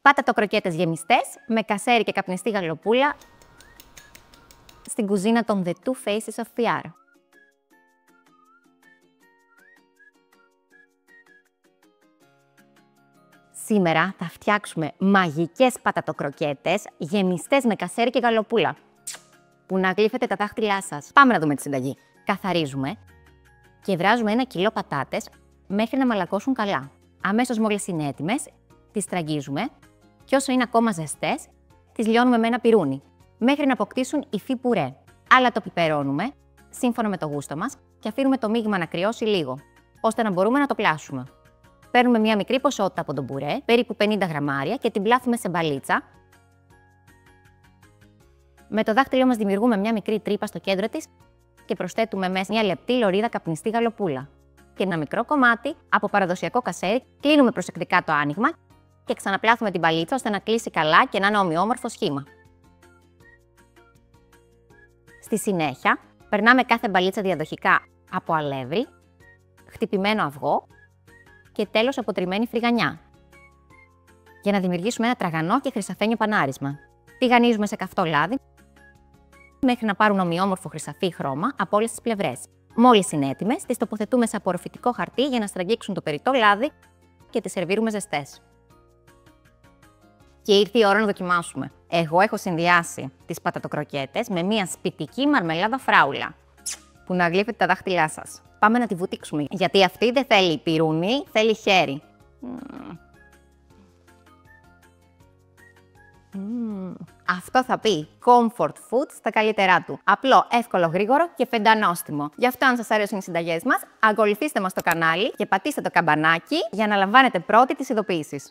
Πατατοκροκέτες γεμιστές με κασέρι και καπνιστή γαλοπούλα στην κουζίνα των The Two Faces of PR. Σήμερα θα φτιάξουμε μαγικές πατατοκροκέτες γεμιστές με κασέρι και γαλοπούλα, που να γλύφετε τα δάχτυλά σας. Πάμε να δούμε τη συνταγή. Καθαρίζουμε και βράζουμε 1 κιλό πατάτες μέχρι να μαλακώσουν καλά. Αμέσως μόλις είναι έτοιμες, τις στραγγίζουμε και όσο είναι ακόμα ζεστές, τις λιώνουμε με ένα πιρούνι, μέχρι να αποκτήσουν υφή πουρέ. Άλλα το πιπερώνουμε, σύμφωνα με το γούστο μας, και αφήνουμε το μείγμα να κρυώσει λίγο, ώστε να μπορούμε να το πλάσουμε. Παίρνουμε μια μικρή ποσότητα από τον πουρέ, περίπου 50 γραμμάρια, και την πλάθουμε σε μπαλίτσα. Με το δάχτυλό μας δημιουργούμε μια μικρή τρύπα στο κέντρο της και προσθέτουμε μέσα μια λεπτή λωρίδα καπνιστή γαλοπούλα. Και ένα μικρό κομμάτι από παραδοσιακό κασέρι, κλείνουμε προσεκτικά το άνοιγμα και ξαναπλάθουμε την μπαλίτσα ώστε να κλείσει καλά και να είναι ομοιόμορφο σχήμα. Στη συνέχεια, περνάμε κάθε μπαλίτσα διαδοχικά από αλεύρι, χτυπημένο αυγό και τέλος αποτριμμένη φρυγανιά, για να δημιουργήσουμε ένα τραγανό και χρυσαφένιο πανάρισμα. Τηγανίζουμε σε καυτό λάδι μέχρι να πάρουν ομοιόμορφο χρυσαφί χρώμα από όλες τις πλευρές. Μόλις είναι έτοιμες, τις τοποθετούμε σε απορροφητικό χαρτί για να στραγγίξουν το περιττό λάδι και τις σερβίρουμε ζεστές. Και ήρθε η ώρα να δοκιμάσουμε. Εγώ έχω συνδυάσει τις πατατοκροκέτες με μια σπιτική μαρμελάδα φράουλα, που να γλύφετε τα δάχτυλά σας. Πάμε να τη βουτήξουμε, γιατί αυτή δεν θέλει πιρούνι, θέλει χέρι. Αυτό θα πει comfort food στα καλύτερά του. Απλό, εύκολο, γρήγορο και φεντανόστιμο. Γι' αυτό, αν σας αρέσουν οι συνταγές μας, ακολουθήστε μας στο κανάλι και πατήστε το καμπανάκι για να λαμβάνετε πρώτοι τις ειδοποιήσεις.